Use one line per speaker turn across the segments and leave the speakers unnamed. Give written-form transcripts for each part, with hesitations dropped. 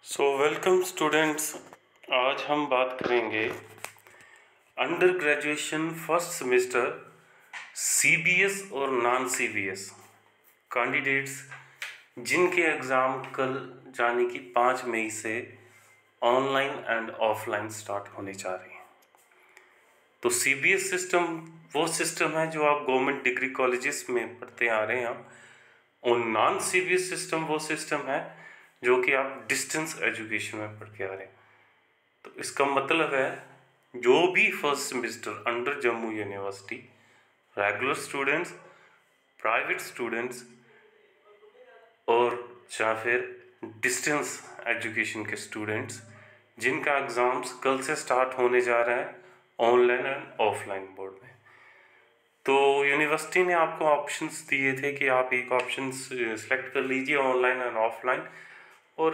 Welcome students. आज हम बात करेंगे under graduation first semester CBS और नॉन सीबीएस कैंडिडेट्स जिनके एग्ज़ाम कल जाने की 5 मई से ऑनलाइन एंड ऑफलाइन स्टार्ट होने जा रहे हैं। तो सीबीएस सिस्टम वो सिस्टम है जो आप गवर्नमेंट डिग्री कॉलेजेस में पढ़ते आ रहे हैं, और नॉन सीबीएस सिस्टम वो सिस्टम है जो कि आप डिस्टेंस एजुकेशन में पढ़ के आ रहे हैं। तो इसका मतलब है जो भी first semester under Jammu university regular students, private students और या फिर डिस्टेंस एजुकेशन के स्टूडेंट्स जिनका एग्ज़ाम्स कल से स्टार्ट होने जा रहा है ऑनलाइन एंड ऑफलाइन बोर्ड में, तो यूनिवर्सिटी ने आपको ऑप्शंस दिए थे कि आप एक ऑप्शन सेलेक्ट कर लीजिए ऑनलाइन एंड ऑफलाइन। और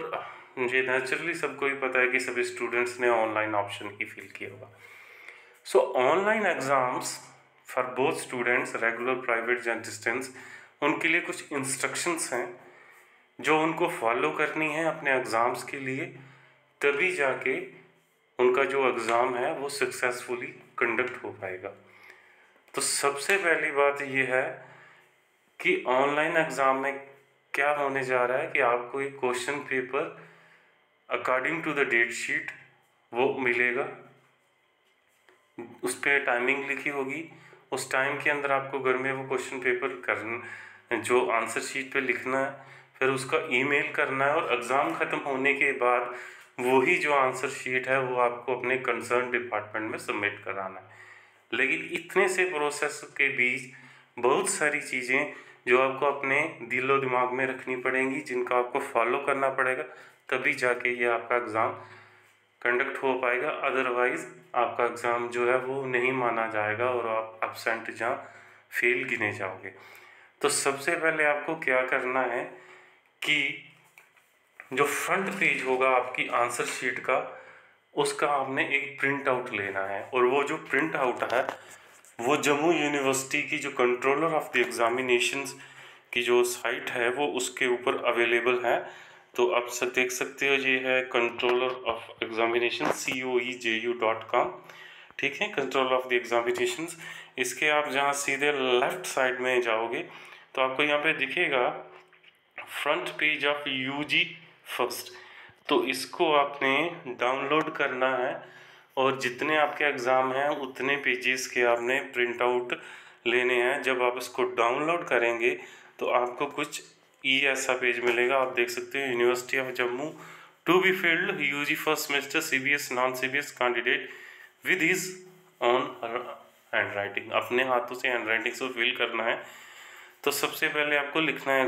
मुझे नेचुरली सबको ही पता है कि सभी स्टूडेंट्स ने ऑनलाइन ऑप्शन ही फिल किया होगा। सो online exams for both students regular, private या डिस्टेंस, उनके लिए कुछ इंस्ट्रक्शंस हैं जो उनको फॉलो करनी है अपने एग्ज़ाम्स के लिए, तभी जाके उनका जो एग्ज़ाम है वो सक्सेसफुली कंडक्ट हो पाएगा। तो सबसे पहली बात ये है कि ऑनलाइन एग्ज़ाम में क्या होने जा रहा है कि आपको एक question paper according to the date sheet वो मिलेगा, उस पर टाइमिंग लिखी होगी, उस टाइम के अंदर आपको घर में वो क्वेश्चन पेपर करना, जो आंसर शीट पे लिखना है, फिर उसका ईमेल करना है, और एग्ज़ाम ख़त्म होने के बाद वही जो आंसर शीट है वो आपको अपने कंसर्न डिपार्टमेंट में सबमिट कराना है। लेकिन इतने से प्रोसेस के बीच बहुत सारी चीज़ें जो आपको अपने दिलो दिमाग में रखनी पड़ेंगी, जिनका आपको फॉलो करना पड़ेगा, तभी जाके ये आपका एग्ज़ाम कंडक्ट हो पाएगा। अदरवाइज़ आपका एग्ज़ाम जो है वो नहीं माना जाएगा और आप एब्सेंट या फेल गिने जाओगे। तो सबसे पहले आपको क्या करना है कि जो फ्रंट पेज होगा आपकी आंसर शीट का, उसका आपने एक प्रिंट आउट लेना है, और वो जो प्रिंट आउट है वो जम्मू यूनिवर्सिटी की जो कंट्रोलर ऑफ द एग्ज़ामिनेशंस की जो साइट है वो उसके ऊपर अवेलेबल है। तो आप सब देख सकते हो, ये है कंट्रोलर ऑफ एग्ज़ामिनेशन coeju.com, ठीक है, कंट्रोल ऑफ द एग्ज़ामिनेशंस। इसके आप जहाँ सीधे लेफ़्ट साइड में जाओगे तो आपको यहाँ पे दिखेगा front page of UG first, तो इसको आपने डाउनलोड करना है, और जितने आपके एग्ज़ाम हैं उतने पेजेस के आपने प्रिंट आउट लेने हैं। जब आप इसको डाउनलोड करेंगे तो आपको कुछ ऐसा पेज मिलेगा, आप देख सकते हैं, university of Jammu to be filled UG first semester CBS non CBS candidate with his on handwriting, अपने हाथों से हैंड राइटिंग से फिल करना है। तो सबसे पहले आपको लिखना है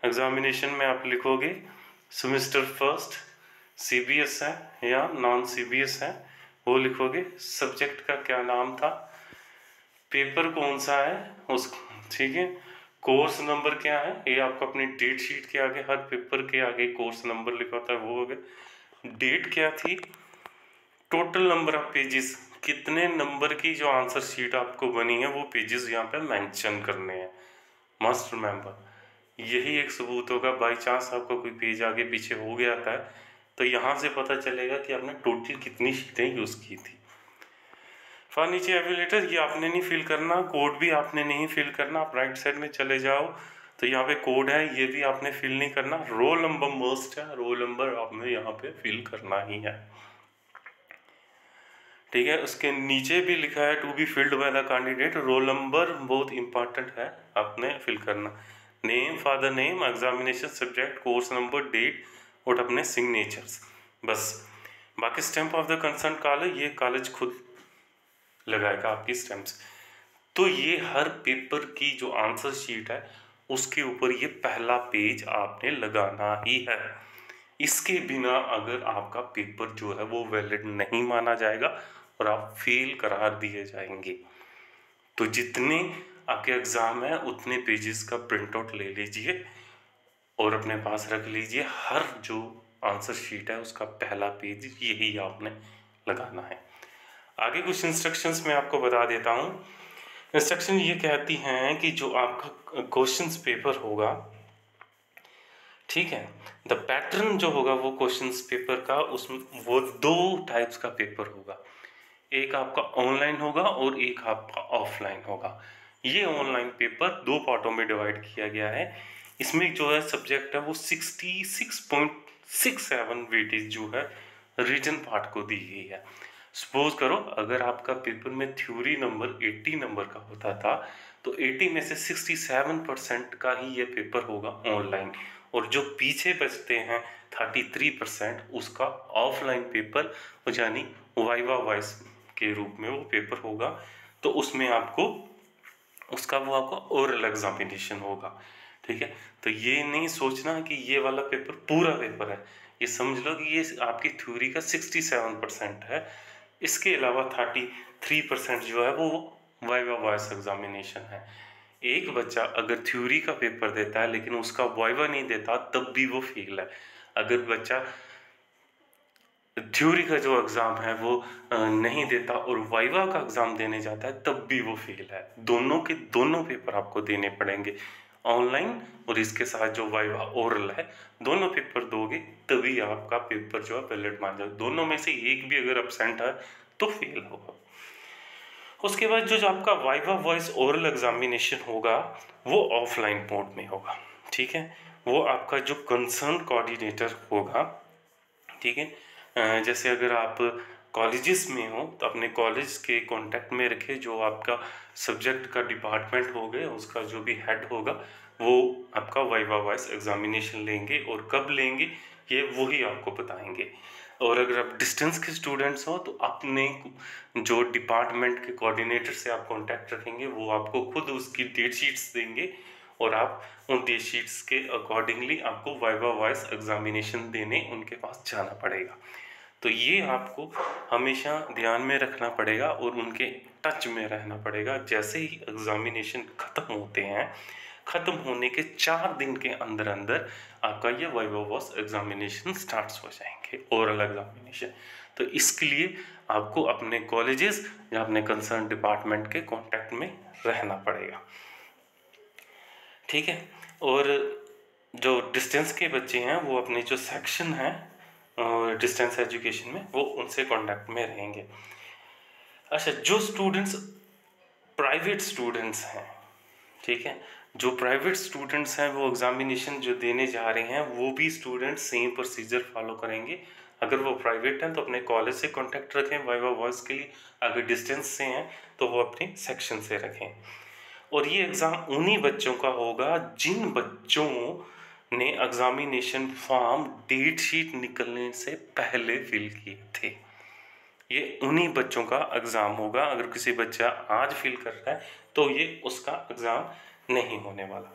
एग्ज़ामिनेशन में आप लिखोगे सेमेस्टर फर्स्ट सीबीएस है या नॉन सीबीएस है, वो लिखोगे। सब्जेक्ट का क्या नाम था, पेपर कौन सा है उस, ठीक है, कोर्स नंबर क्या है, ये आपको अपनी डेट शीट के आगे, हर पेपर के आगे कोर्स नंबर लिखा होता है, वो हो गया। डेट क्या थी, टोटल नंबर ऑफ पेजेस, कितने नंबर की जो आंसर शीट आपको बनी है वो पेजेस यहाँ पे मेंशन करने हैं, मस्ट रिमेंबर। यही एक सबूत होगा, बाई चांस आपको कोई पेज आगे पीछे हो गया था तो यहाँ से पता चलेगा कि आपने टोटल कितनी शीटें यूज़ की थी। फॉर नीचे एवेलेटर ये आपने नहीं फिल करना, कोड भी आपने नहीं फिल करना। आप राइट साइड में चले जाओ तो यहाँ पे कोड है, ये भी आपने फिल नहीं करना। रोल नंबर मस्ट है, रोल नंबर आपने यहाँ पे फिल करना ही है, ठीक है। उसके नीचे भी लिखा है to be filled by the candidate, roll number बहुत इंपॉर्टेंट है, आपने फिल करना। Name, father name, examination subject, course number, date और अपने सिग्नेचर्स, बस। बाकी stamp of the concern college, ये कॉलेज खुद लगाएगा आपकी स्टैंप्स। तो ये हर पेपर की जो आंसर शीट है उसके ऊपर ये पहला पेज आपने लगाना ही है। इसके बिना अगर आपका पेपर जो है वो वैलिड नहीं माना जाएगा और आप फेल करार दिए जाएंगे। तो जितने आपके एग्ज़ाम है उतने पेजेस का प्रिंट आउट ले लीजिए और अपने पास रख लीजिए। हर जो आंसर शीट है उसका पहला पेज यही आपने लगाना है। आगे कुछ इंस्ट्रक्शंस मैं आपको बता देता हूँ। इंस्ट्रक्शन ये कहती हैं कि जो आपका क्वेश्चंस पेपर होगा, ठीक है। द पैटर्न जो होगा वो क्वेश्चंस पेपर का, उसमें वो 2 टाइप्स का पेपर होगा, एक आपका ऑनलाइन होगा और एक आपका ऑफलाइन होगा। ये ऑनलाइन पेपर 2 पार्टों में डिवाइड किया गया है। इसमें जो है सब्जेक्ट है वो 66.67 वेटेज जो है रिटन पार्ट को दी गई है। सपोज करो अगर आपका पेपर में थ्योरी नंबर 80 नंबर का होता था, तो 80 में से 67% का ही ये पेपर होगा ऑनलाइन, और जो पीछे बचते हैं 33% उसका ऑफलाइन पेपर यानी वाइवा वॉइस के रूप में वो पेपर होगा। तो उसमें आपको उसका वो आपका ओरल एग्जामिनेशन होगा। ठीक है, तो ये नहीं सोचना कि ये वाला पेपर पूरा पेपर है, ये समझ लो कि ये आपकी थ्योरी का 67% है। इसके अलावा 33% जो है वो वाइवा वॉइस एग्जामिनेशन है। एक बच्चा अगर थ्योरी का पेपर देता है लेकिन उसका वाइवा नहीं देता तब भी वो फेल है। अगर बच्चा थ्योरी का जो एग्ज़ाम है वो नहीं देता और वाइवा का एग्ज़ाम देने जाता है तब भी वो फेल है। दोनों के दोनों पेपर आपको देने पड़ेंगे, ऑनलाइन और इसके साथ जो वाइवा ओरल है, दोनों पेपर दोगे तभी आपका पेपर जो है वैलिड मान जाए। दोनों में से एक भी अगर एब्सेंट है तो फेल होगा। उसके बाद जो आपका वाइवा वॉइस ओरल एग्जामिनेशन होगा वो ऑफलाइन मोड में होगा। ठीक है, वो आपका जो कंसर्न कोऑर्डिनेटर होगा। ठीक है, जैसे अगर आप कॉलेजेस में हो तो अपने कॉलेज के कांटेक्ट में रखे, जो आपका सब्जेक्ट का डिपार्टमेंट हो गए उसका जो भी हेड होगा वो आपका वाइवा वॉइस एग्जामिनेशन लेंगे, और कब लेंगे ये वही आपको बताएंगे। और अगर आप डिस्टेंस के स्टूडेंट्स हो तो अपने जो डिपार्टमेंट के कोऑर्डिनेटर से आप कांटेक्ट रखेंगे, वो आपको खुद उसकी डेट शीट्स देंगे और आप उन डेट शीट्स के अकॉर्डिंगली आपको वाइवा वॉइस एग्जामिनेशन देने उनके पास जाना पड़ेगा। तो ये आपको हमेशा ध्यान में रखना पड़ेगा और उनके टच में रहना पड़ेगा। जैसे ही एग्जामिनेशन ख़त्म होते हैं, ख़त्म होने के 4 दिन के अंदर अंदर आपका ये वाइवा वॉइस एग्जामिनेशन स्टार्ट हो जाएंगे, ओरल एग्जामिनेशन। तो इसके लिए आपको अपने कॉलेजेस या अपने कंसर्न डिपार्टमेंट के कांटेक्ट में रहना पड़ेगा। ठीक है, और जो डिस्टेंस के बच्चे हैं वो अपने जो सेक्शन है डिस्टेंस एजुकेशन में वो उनसे कांटेक्ट में रहेंगे। अच्छा, जो स्टूडेंट्स प्राइवेट स्टूडेंट्स हैं, ठीक है, जो प्राइवेट स्टूडेंट्स हैं वो एग्जामिनेशन जो देने जा रहे हैं वो भी स्टूडेंट्स सेम प्रोसीजर फॉलो करेंगे। अगर वो प्राइवेट हैं तो अपने कॉलेज से कांटेक्ट रखें वाइवा वॉइस के लिए, अगर डिस्टेंस से हैं तो वो अपने सेक्शन से रखें। और ये एग्ज़ाम उन्हीं बच्चों का होगा जिन बच्चों ने एग्जामिनेशन फॉर्म डेट शीट निकलने से पहले फिल किए थे। ये उन्हीं बच्चों का एग्ज़ाम होगा। अगर किसी बच्चा आज फिल कर रहा है तो ये उसका एग्ज़ाम नहीं होने वाला।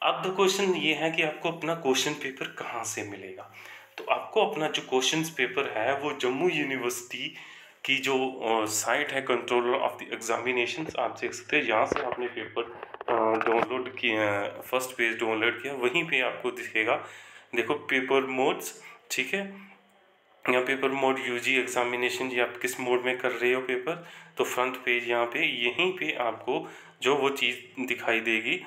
अब द क्वेश्चन ये है कि आपको अपना क्वेश्चन पेपर कहाँ से मिलेगा। तो आपको अपना जो क्वेश्चन पेपर है वो जम्मू यूनिवर्सिटी की जो साइट है कंट्रोलर ऑफ द एग्जामिनेशन, आप देख सकते हैं यहाँ से आपने पेपर डाउनलोड किया, फर्स्ट पेज डाउनलोड किया, वहीं पे आपको दिखेगा, देखो पेपर मोड्स। ठीक है, यहाँ पेपर मोड यूजी एग्जामिनेशन, ये आप किस मोड में कर रहे हो पेपर, तो फ्रंट पेज यहाँ पे यहीं पे आपको जो वो चीज़ दिखाई देगी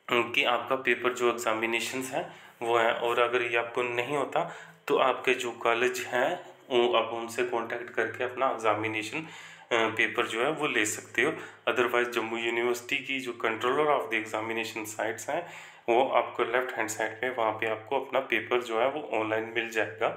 कि आपका पेपर जो एग्जामिनेशन है वो है। और अगर ये आपको नहीं होता तो आपके जो कॉलेज हैं आप उनसे कांटेक्ट करके अपना एग्जामिनेशन पेपर जो है वो ले सकते हो। अदरवाइज जम्मू यूनिवर्सिटी की जो controller of the examination sites हैं वो आपको लेफ्ट हैंड साइड पे, वहाँ पे आपको अपना पेपर जो है वो ऑनलाइन मिल जाएगा,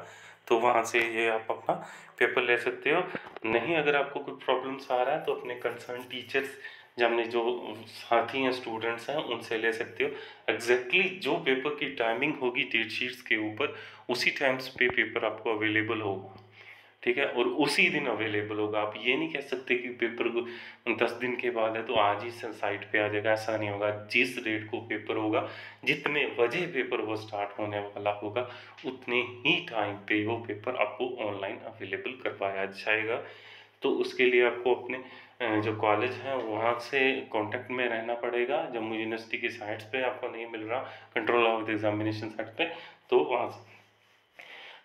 तो वहाँ से ये आप अपना पेपर ले सकते हो। नहीं, अगर आपको कोई प्रॉब्लम्स आ रहा है तो अपने कंसर्न टीचर्स या अपने जो साथी हैं स्टूडेंट्स हैं उनसे ले सकते हो। एग्जैक्टली जो पेपर की टाइमिंग होगी डेट शीट्स के ऊपर उसी टाइम्स पे पेपर आपको अवेलेबल होगा। ठीक है, और उसी दिन अवेलेबल होगा। आप ये नहीं कह सकते कि पेपर 10 दिन के बाद है तो आज ही साइट पे आ जाएगा, ऐसा नहीं होगा। जिस डेट को पेपर होगा, जितने बजे पेपर वो स्टार्ट होने वाला होगा, उतने ही टाइम पे वो पेपर आपको ऑनलाइन अवेलेबल करवाया जाएगा। तो उसके लिए आपको अपने जो कॉलेज हैं वहाँ से कांटेक्ट में रहना पड़ेगा। जम्मू यूनिवर्सिटी की साइट्स पे आपको नहीं मिल रहा, control of the examination site पे, तो वहाँ से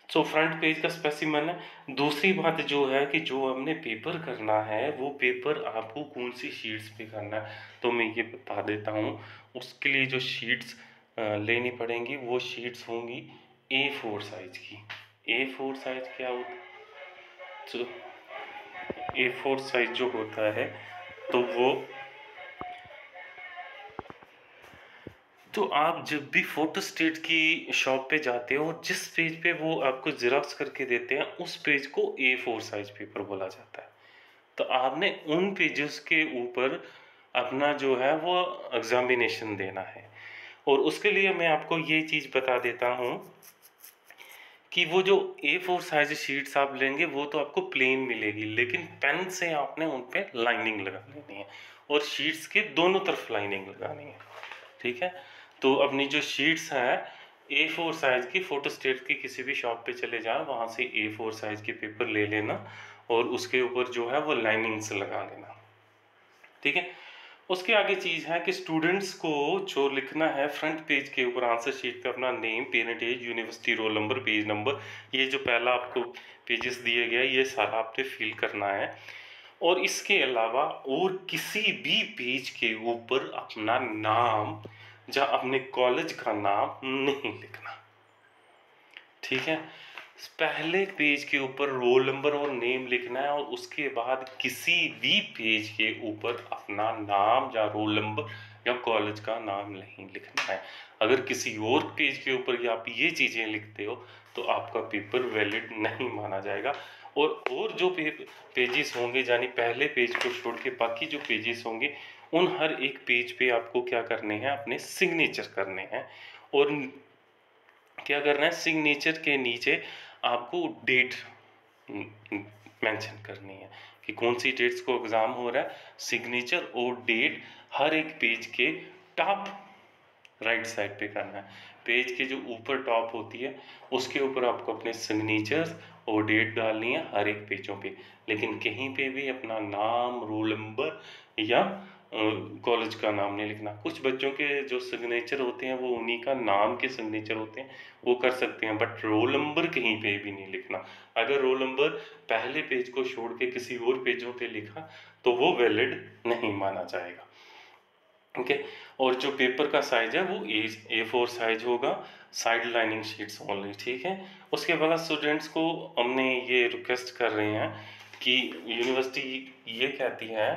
सो फ्रंट पेज का स्पेसिमन है। दूसरी बात जो है कि जो हमने पेपर करना है वो पेपर आपको कौन सी शीट्स पे करना है, तो मैं ये बता देता हूँ। उसके लिए जो शीट्स लेनी पड़ेंगी। वो शीट्स होंगी A4 साइज की। A4 साइज क्या होता है? तो A4 साइज जो होता है तो आप जब भी फोटोस्टेट की शॉप पे जाते हो, जिस पेज पे वो आपको जेरॉक्स करके देते हैं उस पेज को A4 साइज पेपर बोला जाता है। तो आपने उन पेजेस के ऊपर अपना जो है वो एग्जामिनेशन देना है। और उसके लिए मैं आपको ये चीज़ बता देता हूँ कि वो जो A4 साइज शीट्स आप लेंगे वो तो आपको प्लेन मिलेगी, लेकिन पेन से आपने उन पर लाइनिंग लगा लेनी है और शीट्स के दोनों तरफ लाइनिंग लगानी है। ठीक है, तो अपनी जो शीट्स हैं A4 साइज की, फोटोस्टेट की किसी भी शॉप पे चले जाओ, वहाँ से A4 साइज के पेपर ले लेना और उसके ऊपर जो है वो लाइनिंग्स लगा लेना। ठीक है, उसके आगे चीज़ है कि स्टूडेंट्स को जो लिखना है फ्रंट पेज के ऊपर आंसर शीट पे अपना name, parentage, university roll number, page number, ये जो पहला आपको पेजेस दिए गया ये सारा आपने फिल करना है। और इसके अलावा और किसी भी पेज के ऊपर अपना नाम या अपने कॉलेज का नाम नहीं लिखना। ठीक है, पहले पेज के ऊपर रोल नंबर और नेम लिखना है और उसके बाद किसी भी पेज के ऊपर अपना नाम या रोल नंबर या कॉलेज का नाम नहीं लिखना है। अगर किसी और पेज के ऊपर आप ये चीज़ें लिखते हो तो आपका पेपर वैलिड नहीं माना जाएगा। और जो पेजेस होंगे, यानी पहले पेज को छोड़ के बाकी जो पेजेस होंगे उन हर एक पेज पे आपको क्या करने हैं, अपने सिग्नेचर करने हैं। और क्या करना है, सिग्नेचर के नीचे आपको डेट मेंशन करनी है कि कौन सी डेट्स को एग्ज़ाम हो रहा है। सिग्नेचर और डेट हर एक पेज के टॉप राइट साइड पे करना है। पेज के जो ऊपर टॉप होती है उसके ऊपर आपको अपने सिग्नेचर्स और डेट डालनी है हर एक पेजों पे, लेकिन कहीं पे भी अपना नाम, रोल नंबर या कॉलेज का नाम नहीं लिखना। कुछ बच्चों के जो सिग्नेचर होते हैं वो उन्हीं का नाम के सिग्नेचर होते हैं, वो कर सकते हैं, बट रोल नंबर कहीं पे भी नहीं लिखना। अगर रोल नंबर पहले पेज को छोड़ के किसी और पेजों पे लिखा तो वो वैलिड नहीं माना जाएगा। ओके, और जो पेपर का साइज है वो A4 साइज होगा, साइड लाइनिंग शीट्स ओनली। ठीक है, उसके बाद स्टूडेंट्स को हमने ये रिक्वेस्ट कर रहे हैं कि यूनिवर्सिटी ये कहती है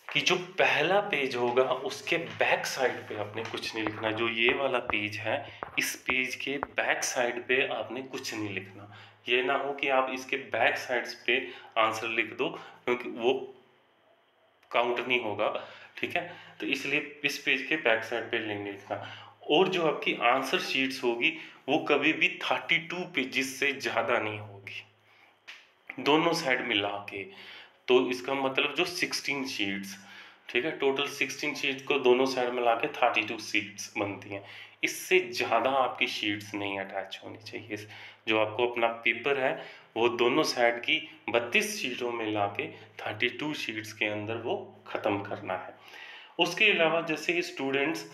कि जो पहला पेज होगा उसके बैक साइड पे आपने कुछ नहीं लिखना। जो ये वाला पेज है इस पेज के बैक साइड पे आपने कुछ नहीं लिखना। ये ना हो कि आप इसके बैक साइड्स पे आंसर लिख दो, क्योंकि वो काउंट नहीं होगा। ठीक है, तो इसलिए इस पेज के बैक साइड पे लिंक नहीं लिखना। और जो आपकी आंसर शीट्स होगी वो कभी भी 32 पेजेस से ज़्यादा नहीं होगी, दोनों साइड मिला के। तो इसका मतलब जो 16 शीट्स, ठीक है, टोटल 16 शीट्स को दोनों साइड मिला के 32 शीट्स बनती हैं। इससे ज़्यादा आपकी शीट्स नहीं अटैच होनी चाहिए। जो आपको अपना पेपर है वो दोनों साइड की 32 शीटों में ला के 32 शीट्स के अंदर वो ख़त्म करना है। उसके अलावा जैसे स्टूडेंट्स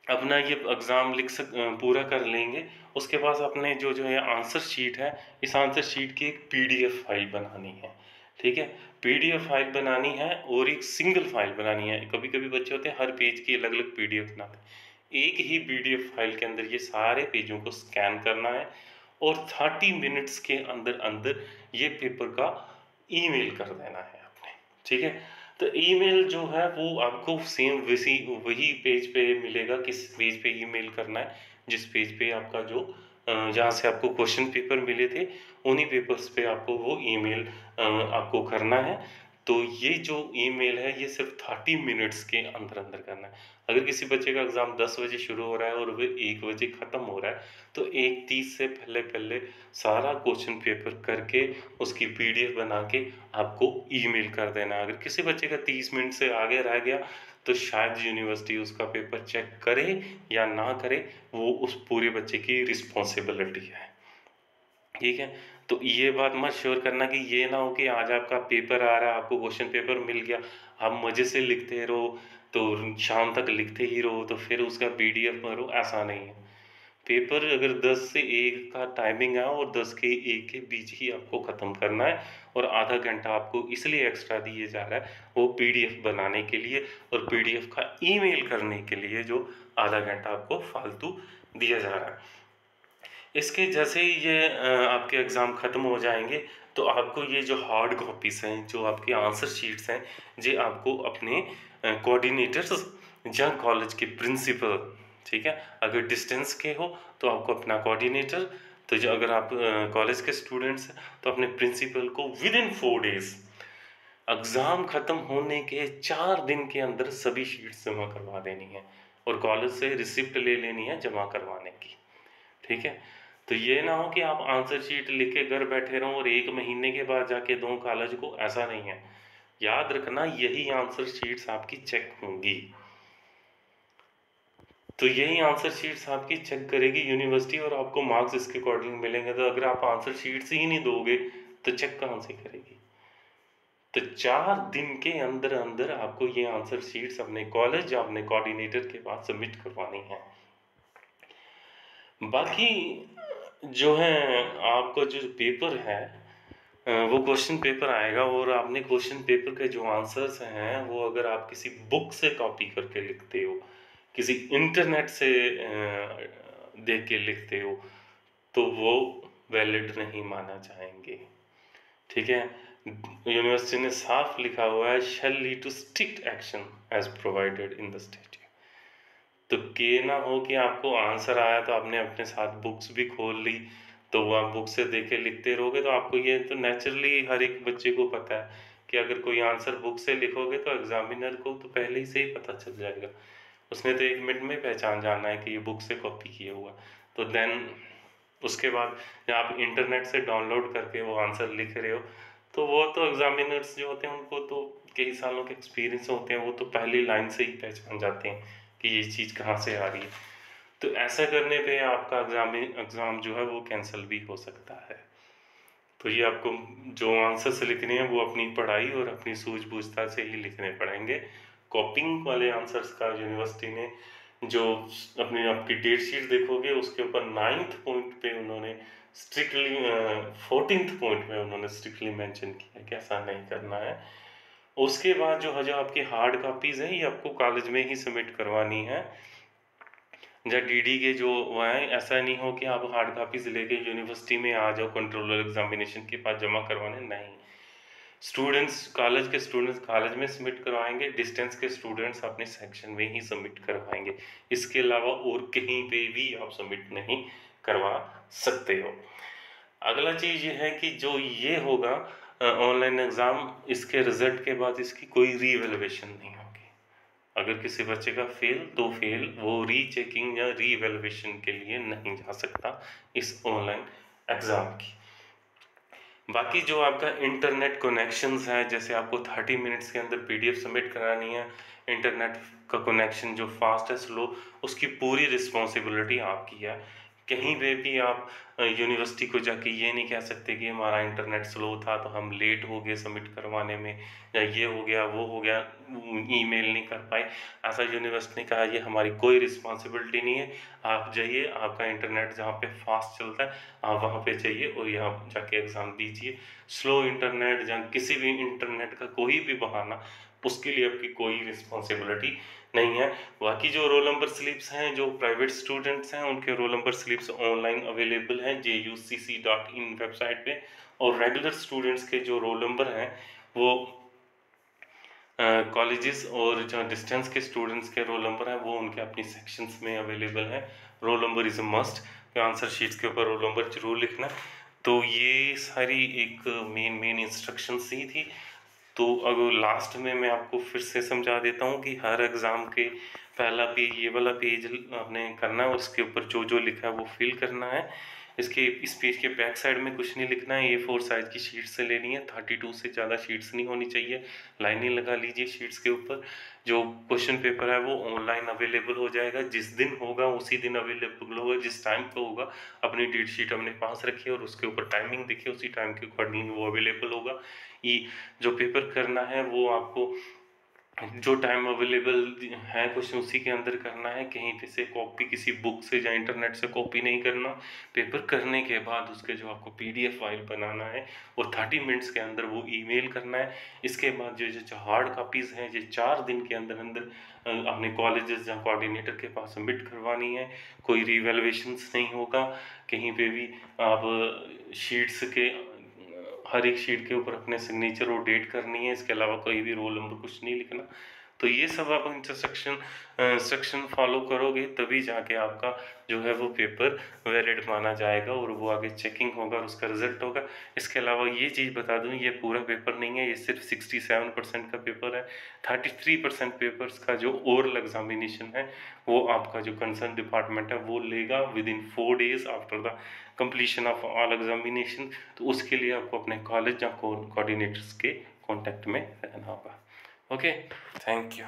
अपना ये एग्ज़ाम पूरा कर लेंगे, उसके बाद अपने जो ये आंसर शीट है, इस आंसर शीट की एक PDF फाइल बनानी है। ठीक है, PDF फाइल बनानी है और एक सिंगल फाइल बनानी है। कभी कभी बच्चे होते हैं हर पेज की अलग अलग PDF बनाते हैं। एक ही PDF फाइल के अंदर ये सारे पेजों को स्कैन करना है और 30 मिनट्स के अंदर अंदर ये पेपर का ईमेल कर देना है आपने। ठीक है, तो ईमेल जो है वो आपको सेम वही पेज पे मिलेगा। किस पेज पे ईमेल करना है, जिस पेज पे आपका जो जहाँ से आपको क्वेश्चन पेपर मिले थे उन्हीं पेपर्स पे आपको वो ईमेल आपको करना है। तो ये जो ईमेल है ये सिर्फ 30 मिनट्स के अंदर अंदर करना है। अगर किसी बच्चे का एग्ज़ाम 10 बजे शुरू हो रहा है और वह 1 बजे ख़त्म हो रहा है तो 1:30 से पहले पहले सारा क्वेश्चन पेपर करके उसकी PDF बना के आपको ईमेल कर देना। अगर किसी बच्चे का 30 मिनट से आगे रह गया तो शायद यूनिवर्सिटी उसका पेपर चेक करे या ना करे, वो उस पूरे बच्चे की रिस्पॉन्सिबिलिटी है। ठीक है, तो ये बात मत श्योर करना कि ये ना हो कि आज आपका पेपर आ रहा है, आपको क्वेश्चन पेपर मिल गया, आप मज़े से लिखते रहो तो शाम तक लिखते ही रहो तो फिर उसका PDF भरो, ऐसा नहीं है। पेपर अगर 10 से 1 का टाइमिंग है और 10 के 1 के बीच ही आपको ख़त्म करना है, और आधा घंटा आपको इसलिए एक्स्ट्रा दिए जा रहा है वो पीडीएफ बनाने के लिए और पीडीएफ का ईमेल करने के लिए, जो आधा घंटा आपको फालतू दिया जा रहा है। इसके जैसे ही ये आपके एग्ज़ाम ख़त्म हो जाएंगे तो आपको ये जो हार्ड कॉपीज़ हैं, जो आपके आंसर शीट्स हैं, ये आपको अपने कोऑर्डिनेटर्स या कॉलेज के प्रिंसिपल, ठीक है, अगर डिस्टेंस के हो तो आपको अपना कोऑर्डिनेटर, तो जो अगर आप कॉलेज के स्टूडेंट्स हैं तो अपने प्रिंसिपल को विद इन 4 डेज़, एग्ज़ाम ख़त्म होने के 4 दिन के अंदर सभी शीट्स जमा करवा देनी है और कॉलेज से रिसिप्ट ले लेनी है जमा करवाने की, ठीक है। तो ये ना हो कि आप आंसर शीट लिख के घर बैठे रहो और 1 महीने के बाद जाके दो कॉलेज को, ऐसा नहीं है। याद रखना, यही आंसर शीट्स आपकी चेक होंगी, तो यही आंसर शीट्स आपकी चेक करेगी यूनिवर्सिटी और आपको मार्क्स इसके अकॉर्डिंग मिलेंगे। तो अगर आप आंसर शीट्स ही नहीं दोगे तो चेक कहाँ से करेगी? तो 4 दिन के अंदर अंदर आपको ये आंसर शीट्स अपने कॉलेज या अपने कोऑर्डिनेटर के पास सबमिट करवानी है। बाकी जो है आपका जो पेपर है वो क्वेश्चन पेपर आएगा, और आपने क्वेश्चन पेपर के जो आंसर्स हैं वो अगर आप किसी बुक से कॉपी करके लिखते हो, किसी इंटरनेट से देख के लिखते हो, तो वो वैलिड नहीं माना जाएंगे, ठीक है। यूनिवर्सिटी ने साफ लिखा हुआ है, shall lead to strict action as provided in the statute. तो ये ना हो कि आपको आंसर आया तो आपने अपने साथ बुक्स भी खोल ली, तो वो आप बुक से देख के लिखते रहोगे तो आपको ये तो नेचुरली हर एक बच्चे को पता है कि अगर कोई आंसर बुक से लिखोगे तो एग्जामिनर को तो पहले ही से ही पता चल जाएगा, उसने तो 1 मिनट में पहचान जाना है कि ये बुक से कॉपी किया हुआ। तो देन उसके बाद जब आप इंटरनेट से डाउनलोड करके वो आंसर लिख रहे हो, तो वो तो एग्जामिनर्स जो होते हैं उनको तो कई सालों के एक्सपीरियंस होते हैं, वो तो पहली लाइन से ही पहचान जाते हैं कि ये चीज़ कहाँ से आ रही है। तो ऐसा करने पे आपका एग्ज़ाम जो है वो कैंसिल भी हो सकता है। तो ये आपको जो आंसर्स लिखने हैं वो अपनी पढ़ाई और अपनी सूझबूझता से ही लिखने पड़ेंगे। कॉपिंग वाले आंसर्स का यूनिवर्सिटी ने जो अपनी आपकी डेट शीट देखोगे उसके ऊपर 9th पॉइंट पे उन्होंने स्ट्रिक्टली 14th पॉइंट में उन्होंने स्ट्रिक्टली मेंशन किया कि ऐसा नहीं करना है। उसके बाद जो आपकी हार्ड कॉपीज़ हैं ये आपको कॉलेज में ही सबमिट करवानी है, या डीडी के जो वो हैं, ऐसा नहीं हो कि आप हार्ड कापीज लेके यूनिवर्सिटी में आ जाओ कंट्रोलर एग्जामिनेशन के पास जमा करवाने, नहीं। स्टूडेंट्स कॉलेज के स्टूडेंट्स कॉलेज में सबमिट करवाएंगे, डिस्टेंस के स्टूडेंट्स अपने सेक्शन में ही सबमिट करवाएंगे, इसके अलावा और कहीं पे भी आप सबमिट नहीं करवा सकते हो। अगला चीज़ ये है कि जो ये होगा ऑनलाइन एग्ज़ाम, इसके रिजल्ट के बाद इसकी कोई रीवैल्यूएशन नहीं होगी। अगर किसी बच्चे का फेल तो फेल, वो रीचेकिंग या रीवैल्यूएशन के लिए नहीं जा सकता इस ऑनलाइन एग्ज़ाम की। बाकी जो आपका इंटरनेट कनेक्शंस है, जैसे आपको 30 मिनट्स के अंदर पीडीएफ सबमिट करानी है, इंटरनेट का कनेक्शन जो फास्ट है स्लो, उसकी पूरी रिस्पॉन्सिबिलिटी आपकी है। कहीं पे भी आप यूनिवर्सिटी को जाके ये नहीं कह सकते कि हमारा इंटरनेट स्लो था तो हम लेट हो गए सबमिट करवाने में, या ये हो गया वो हो गया, ईमेल नहीं कर पाए। ऐसा यूनिवर्सिटी ने कहा ये हमारी कोई रिस्पॉन्सिबिलिटी नहीं है, आप जाइए, आपका इंटरनेट जहाँ पे फास्ट चलता है आप वहाँ पे जाइए और यहाँ जाके एग्ज़ाम दीजिए। स्लो इंटरनेट या किसी भी इंटरनेट का कोई भी बहाना, उसके लिए आपकी कोई रिस्पॉन्सिबिलिटी नहीं है। बाकी जो रोल नंबर स्लिप्स हैं, जो प्राइवेट स्टूडेंट्स हैं उनके roll number slips online available हैं jucc.in वेबसाइट पे, और रेगुलर स्टूडेंट्स के जो रोल नंबर हैं वो कॉलेजेस और जो डिस्टेंस के स्टूडेंट्स के रोल नंबर हैं वो उनके अपनी सेक्शंस में अवेलेबल हैं। Roll number is a must, answer sheets के ऊपर रोल नंबर जरूर लिखना। तो ये सारी एक मेन इंस्ट्रक्शंस ही थी। तो अब लास्ट में मैं आपको फिर से समझा देता हूँ कि हर एग्ज़ाम के पहला पेज, ये वाला पेज आपने करना है, उसके ऊपर जो जो लिखा है वो फिल करना है। इस पेज के बैक साइड में कुछ नहीं लिखना है, A4 साइज़ की शीट से लेनी है, 32 से ज़्यादा शीट्स नहीं होनी चाहिए। लाइनें लगा लीजिए शीट्स के ऊपर। जो क्वेश्चन पेपर है वो ऑनलाइन अवेलेबल हो जाएगा, जिस दिन होगा उसी दिन अवेलेबल होगा, जिस टाइम पे होगा अपनी डेट शीट अपने पास रखिए और उसके ऊपर टाइमिंग देखिए, उसी टाइम के अकॉर्डिंग वो अवेलेबल होगा। ये जो पेपर करना है वो आपको जो टाइम अवेलेबल है क्वेश्चन उसी के अंदर करना है, कहीं पे से कॉपी किसी बुक से या इंटरनेट से कॉपी नहीं करना। पेपर करने के बाद उसके जो आपको पीडीएफ फाइल बनाना है वो 30 मिनट्स के अंदर वो ईमेल करना है। इसके बाद जो हार्ड कापीज़ हैं ये 4 दिन के अंदर अंदर अपने कॉलेजेस या कोऑर्डिनेटर के पास सबमिट करवानी है। कोई रिवैल्यूएशंस नहीं होगा कहीं पे भी। आप शीट्स के हर एक शीट के ऊपर अपने सिग्नेचर और डेट करनी है, इसके अलावा कोई भी रोल नंबर कुछ नहीं लिखना। तो ये सब आप इंस्ट्रक्शन फॉलो करोगे तभी जाके आपका जो है वो पेपर वैलिड माना जाएगा और वो आगे चेकिंग होगा और उसका रिजल्ट होगा। इसके अलावा ये चीज़ बता दूं, ये पूरा पेपर नहीं है, ये सिर्फ 67% का पेपर है। 33% पेपर्स का जो ओरल एग्जामिनेशन है वो आपका जो कंसर्न डिपार्टमेंट है वो लेगा with in 4 days after the completion of all examination. तो उसके लिए आपको अपने कॉलेज या कोऑर्डिनेटर्स के कॉन्टैक्ट में रहना होगा। Okay, thank you.